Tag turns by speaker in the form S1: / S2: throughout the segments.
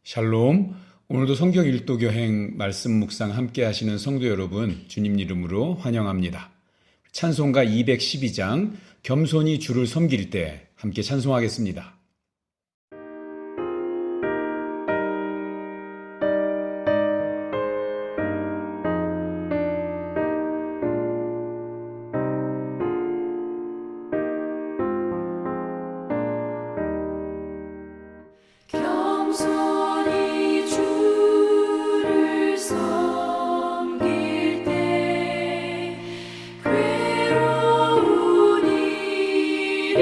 S1: 샬롬. 오늘도 성경 일도 교행 말씀 묵상 함께 하시는 성도 여러분, 주님 이름으로 환영합니다. 찬송가 212장 겸손히 주를 섬길 때 함께 찬송하겠습니다.
S2: 겸손히 주를 섬길 때 괴로운 일이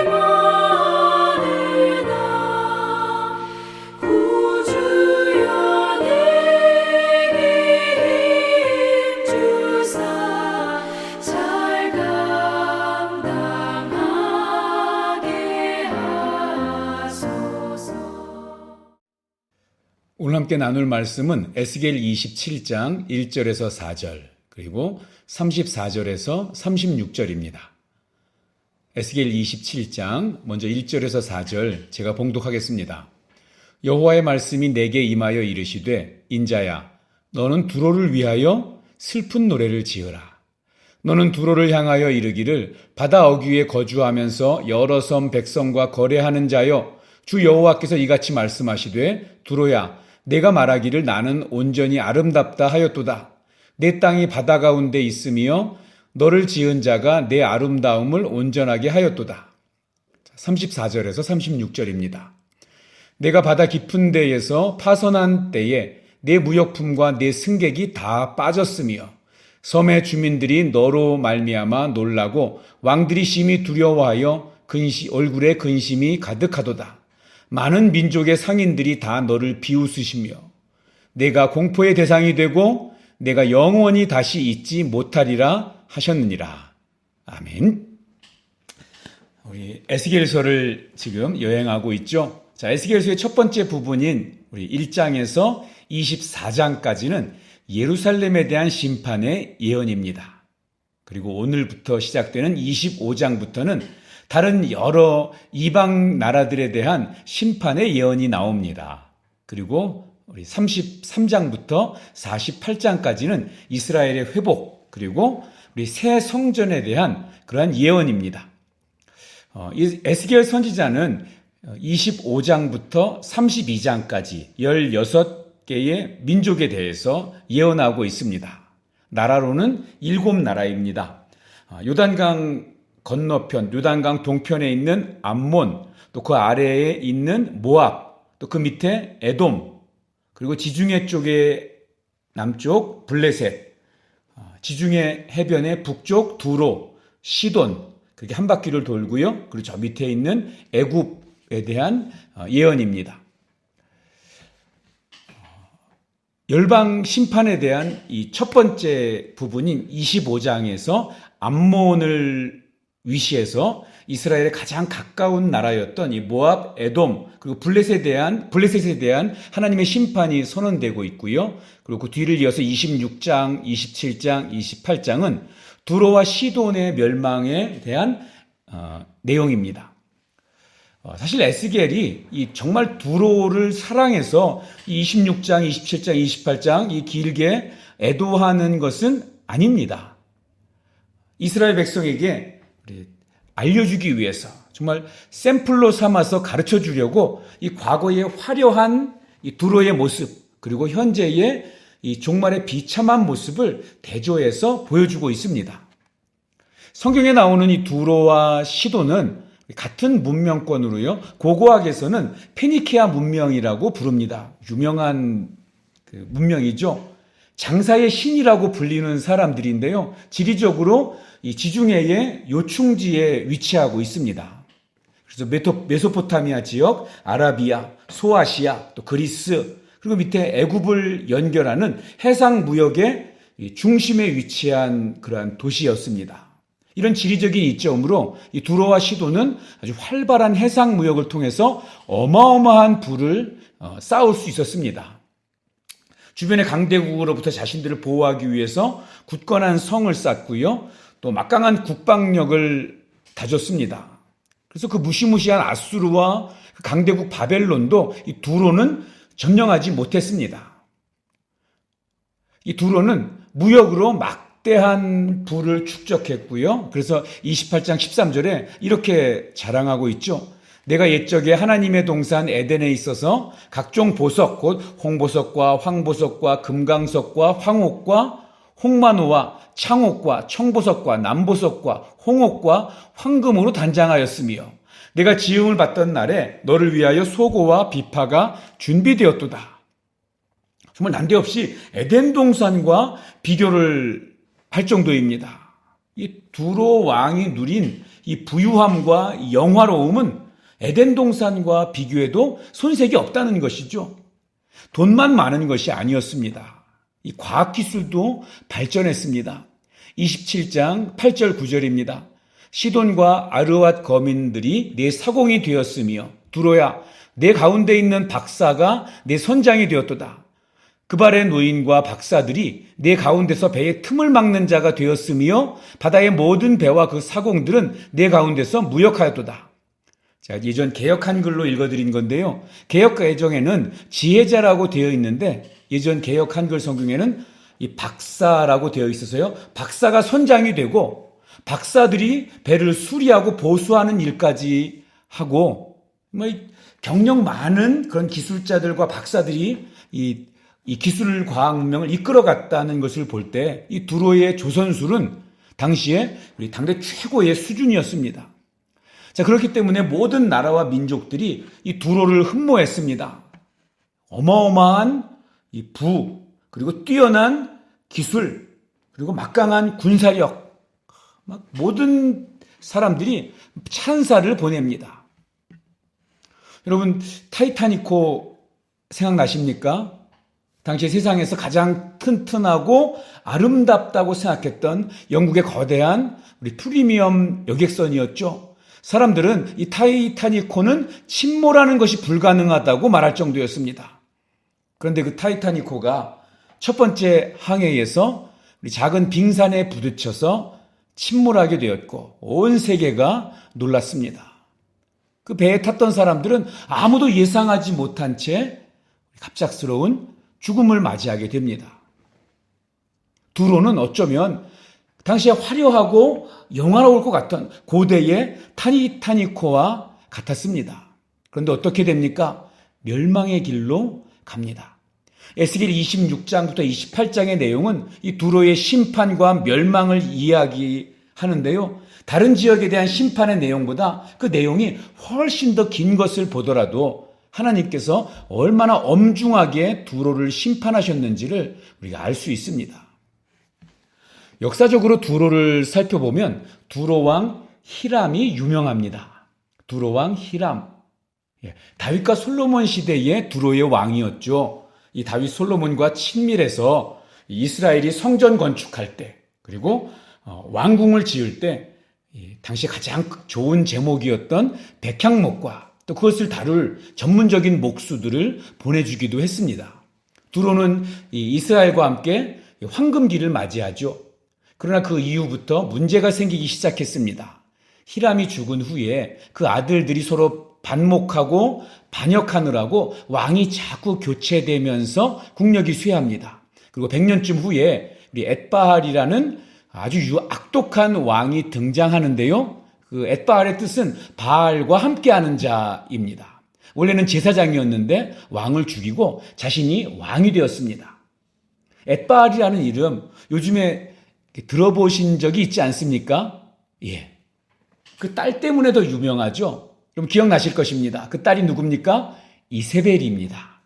S2: 많으나 구주여 내게 힘주사 잘 감당하게 하소서.
S1: 오늘 함께 나눌 말씀은 에스겔 27장 1절에서 4절 그리고 34절에서 36절입니다. 에스겔 27장 먼저 1절에서 4절 제가 봉독하겠습니다. 여호와의 말씀이 내게 임하여 이르시되 인자야 너는 두로를 위하여 슬픈 노래를 지으라. 너는 두로를 향하여 이르기를 바다 어귀에 거주하면서 여러 섬 백성과 거래하는 자여 주 여호와께서 이같이 말씀하시되 두로야 내가 말하기를 나는 온전히 아름답다 하였도다. 내 땅이 바다 가운데 있으며 너를 지은 자가 내 아름다움을 온전하게 하였도다. 34절에서 36절입니다. 내가 바다 깊은 데에서 파선한 때에 내 무역품과 내 승객이 다 빠졌으며 섬의 주민들이 너로 말미암아 놀라고 왕들이 심히 두려워하여 얼굴에 근심이 가득하도다. 많은 민족의 상인들이 다 너를 비웃으시며 내가 공포의 대상이 되고 내가 영원히 다시 잊지 못하리라 하셨느니라. 아멘. 우리 에스겔서를 지금 여행하고 있죠. 자, 에스겔서의 첫 번째 부분인 우리 1장에서 24장까지는 예루살렘에 대한 심판의 예언입니다. 그리고 오늘부터 시작되는 25장부터는 다른 여러 이방 나라들에 대한 심판의 예언이 나옵니다. 그리고 우리 33장부터 48장까지는 이스라엘의 회복 그리고 우리 새 성전에 대한 그러한 예언입니다. 이 에스겔 선지자는 25장부터 32장까지 16개의 민족에 대해서 예언하고 있습니다. 나라로는 7나라입니다. 요단강 건너편, 요단강 동편에 있는 암몬, 또 그 아래에 있는 모압, 또 그 밑에 에돔, 그리고 지중해 쪽의 남쪽 블레셋, 지중해 해변의 북쪽 두로, 시돈, 그렇게 한 바퀴를 돌고요. 그리고 저 밑에 있는 애굽에 대한 예언입니다. 열방 심판에 대한 이 첫 번째 부분인 25장에서 암몬을 위시해서 이스라엘의 가장 가까운 나라였던 이 모압, 에돔, 그리고 블레셋에 대한 하나님의 심판이 선언되고 있고요. 그리고 그 뒤를 이어서 26장, 27장, 28장은 두로와 시돈의 멸망에 대한 내용입니다. 사실 에스겔이 정말 두로를 사랑해서 26장, 27장, 28장 이 길게 애도하는 것은 아닙니다. 이스라엘 백성에게 알려주기 위해서 정말 샘플로 삼아서 가르쳐 주려고 이 과거의 화려한 이 두로의 모습 그리고 현재의 이 종말의 비참한 모습을 대조해서 보여주고 있습니다. 성경에 나오는 이 두로와 시돈은 같은 문명권으로요. 고고학에서는 페니키아 문명이라고 부릅니다. 유명한 그 문명이죠. 장사의 신이라고 불리는 사람들인데요. 지리적으로 이 지중해의 요충지에 위치하고 있습니다. 그래서 메소포타미아 지역, 아라비아, 소아시아, 또 그리스, 그리고 밑에 애굽을 연결하는 해상 무역의 중심에 위치한 그러한 도시였습니다. 이런 지리적인 이점으로 이 두로와 시돈은 아주 활발한 해상 무역을 통해서 어마어마한 부를 쌓을 수 있었습니다. 주변의 강대국으로부터 자신들을 보호하기 위해서 굳건한 성을 쌓고요. 또 막강한 국방력을 다졌습니다. 그래서 그 무시무시한 아수르와 강대국 바벨론도 이 두로는 점령하지 못했습니다. 이 두로는 무역으로 막대한 부를 축적했고요. 그래서 28장 13절에 이렇게 자랑하고 있죠. 내가 옛적에 하나님의 동산 에덴에 있어서 각종 보석 곧 홍보석과 황보석과 금강석과 황옥과 홍만호와 창옥과 청보석과 남보석과 홍옥과 황금으로 단장하였으며 내가 지음을 받던 날에 너를 위하여 소고와 비파가 준비되었도다. 정말 난데없이 에덴 동산과 비교를 할 정도입니다. 이 두로 왕이 누린 이 부유함과 영화로움은 에덴 동산과 비교해도 손색이 없다는 것이죠. 돈만 많은 것이 아니었습니다. 이 과학기술도 발전했습니다. 27장 8절 9절입니다. 시돈과 아르왓 거민들이 내 사공이 되었으며 두로야 내 가운데 있는 박사가 내 선장이 되었도다. 그발의 노인과 박사들이 내 가운데서 배의 틈을 막는 자가 되었으며 바다의 모든 배와 그 사공들은 내 가운데서 무역하였도다. 자, 예전 개역 한글로 읽어드린 건데요. 개역 개정에는 지혜자라고 되어 있는데 예전 개역 한글 성경에는 이 박사라고 되어 있어서요. 박사가 선장이 되고 박사들이 배를 수리하고 보수하는 일까지 하고 경력 많은 그런 기술자들과 박사들이 이 기술 과학 문명을 이끌어갔다는 것을 볼 때 이 두로의 조선술은 당시에 우리 당대 최고의 수준이었습니다. 자, 그렇기 때문에 모든 나라와 민족들이 이 두로를 흠모했습니다. 어마어마한 이 그리고 뛰어난 기술, 그리고 막강한 군사력, 모든 사람들이 찬사를 보냅니다. 여러분, 타이타닉호 생각나십니까? 당시 세상에서 가장 튼튼하고 아름답다고 생각했던 영국의 거대한 우리 프리미엄 여객선이었죠. 사람들은 이 타이타닉호는 침몰하는 것이 불가능하다고 말할 정도였습니다. 그런데 그 타이타닉호가 첫 번째 항해에서 우리 작은 빙산에 부딪혀서 침몰하게 되었고 온 세계가 놀랐습니다. 그 배에 탔던 사람들은 아무도 예상하지 못한 채 갑작스러운 죽음을 맞이하게 됩니다. 두로는 어쩌면 당시에 화려하고 영화로울 것 같던 고대의 타이타닉호와 같았습니다. 그런데 어떻게 됩니까? 멸망의 길로 갑니다. 에스겔 26장부터 28장의 내용은 이 두로의 심판과 멸망을 이야기하는데요. 다른 지역에 대한 심판의 내용보다 그 내용이 훨씬 더 긴 것을 보더라도 하나님께서 얼마나 엄중하게 두로를 심판하셨는지를 우리가 알 수 있습니다. 역사적으로 두로를 살펴보면 두로왕 히람이 유명합니다. 두로왕 히람. 다윗과 솔로몬 시대의 두로의 왕이었죠. 이 다윗 솔로몬과 친밀해서 이스라엘이 성전 건축할 때 그리고 왕궁을 지을 때 당시 가장 좋은 제목이었던 백향목과 또 그것을 다룰 전문적인 목수들을 보내주기도 했습니다. 두로는 이스라엘과 함께 황금기를 맞이하죠. 그러나 그 이후부터 문제가 생기기 시작했습니다. 히람이 죽은 후에 그 아들들이 서로 반목하고 반역하느라고 왕이 자꾸 교체되면서 국력이 쇠합니다. 그리고 100년쯤 후에 우리 엣바알이라는 아주 악독한 왕이 등장하는데요. 그 엣바알의 뜻은 바알과 함께하는 자입니다. 원래는 제사장이었는데 왕을 죽이고 자신이 왕이 되었습니다. 엣바알이라는 이름 요즘에 들어보신 적이 있지 않습니까? 예. 그 딸 때문에 더 유명하죠. 그럼 기억나실 것입니다. 그 딸이 누굽니까? 이세벨입니다.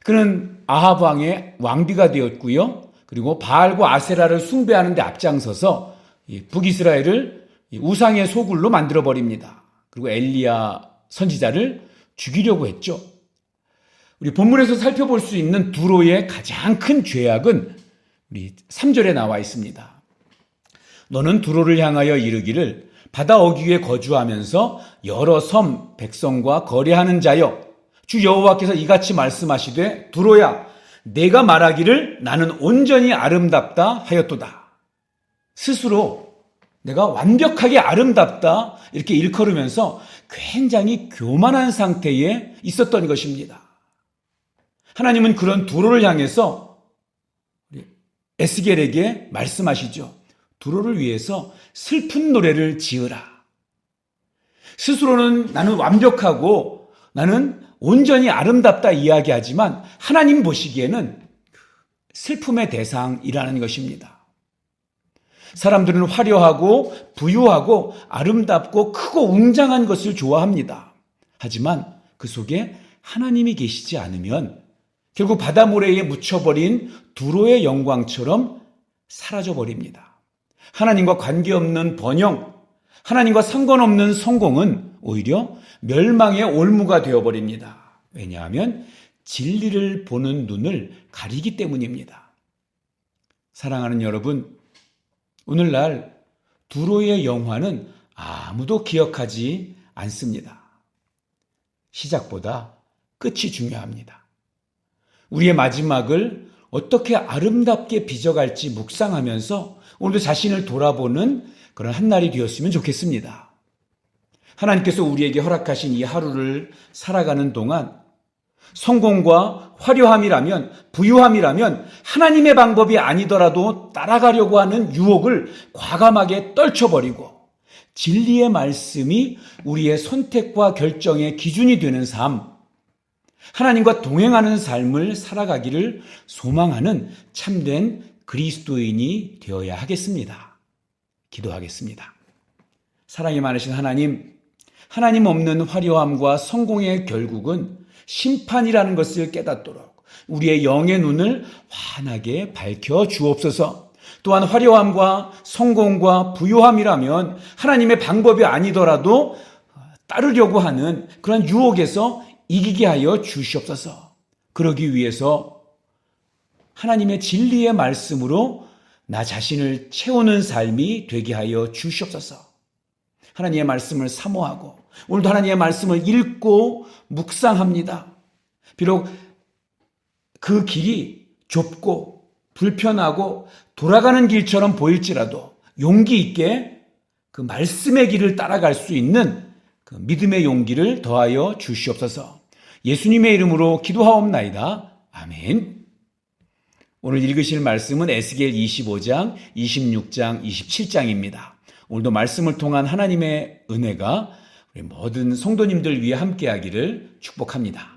S1: 그는 아합 왕의 왕비가 되었고요. 그리고 바알과 아세라를 숭배하는 데 앞장서서 북이스라엘을 우상의 소굴로 만들어버립니다. 그리고 엘리야 선지자를 죽이려고 했죠. 우리 본문에서 살펴볼 수 있는 두로의 가장 큰 죄악은 우리 3절에 나와 있습니다. 너는 두로를 향하여 이르기를 바다 어귀에 거주하면서 여러 섬 백성과 거래하는 자여 주 여호와께서 이같이 말씀하시되 두로야 내가 말하기를 나는 온전히 아름답다 하였도다. 스스로 내가 완벽하게 아름답다 이렇게 일컬으면서 굉장히 교만한 상태에 있었던 것입니다. 하나님은 그런 두로를 향해서 에스겔에게 말씀하시죠. 두로를 위해서 슬픈 노래를 지으라. 스스로는 나는 완벽하고 나는 온전히 아름답다 이야기하지만 하나님 보시기에는 슬픔의 대상이라는 것입니다. 사람들은 화려하고 부유하고 아름답고 크고 웅장한 것을 좋아합니다. 하지만 그 속에 하나님이 계시지 않으면 결국 바다 모래에 묻혀버린 두로의 영광처럼 사라져버립니다. 하나님과 관계없는 번영, 하나님과 상관없는 성공은 오히려 멸망의 올무가 되어버립니다. 왜냐하면 진리를 보는 눈을 가리기 때문입니다. 사랑하는 여러분, 오늘날 두로의 영화는 아무도 기억하지 않습니다. 시작보다 끝이 중요합니다. 우리의 마지막을 어떻게 아름답게 빚어갈지 묵상하면서 오늘도 자신을 돌아보는 그런 한 날이 되었으면 좋겠습니다. 하나님께서 우리에게 허락하신 이 하루를 살아가는 동안 성공과 화려함이라면, 부유함이라면 하나님의 방법이 아니더라도 따라가려고 하는 유혹을 과감하게 떨쳐버리고 진리의 말씀이 우리의 선택과 결정의 기준이 되는 삶, 하나님과 동행하는 삶을 살아가기를 소망하는 참된 그리스도인이 되어야 하겠습니다. 기도하겠습니다. 사랑이 많으신 하나님, 하나님 없는 화려함과 성공의 결국은 심판이라는 것을 깨닫도록 우리의 영의 눈을 환하게 밝혀 주옵소서. 또한 화려함과 성공과 부유함이라면 하나님의 방법이 아니더라도 따르려고 하는 그런 유혹에서 이기게 하여 주시옵소서. 그러기 위해서 하나님의 진리의 말씀으로 나 자신을 채우는 삶이 되게 하여 주시옵소서. 하나님의 말씀을 사모하고 오늘도 하나님의 말씀을 읽고 묵상합니다. 비록 그 길이 좁고 불편하고 돌아가는 길처럼 보일지라도 용기 있게 그 말씀의 길을 따라갈 수 있는 그 믿음의 용기를 더하여 주시옵소서. 예수님의 이름으로 기도하옵나이다. 아멘. 오늘 읽으실 말씀은 에스겔 25장, 26장, 27장입니다. 오늘도 말씀을 통한 하나님의 은혜가 우리 모든 성도님들 위해 함께하기를 축복합니다.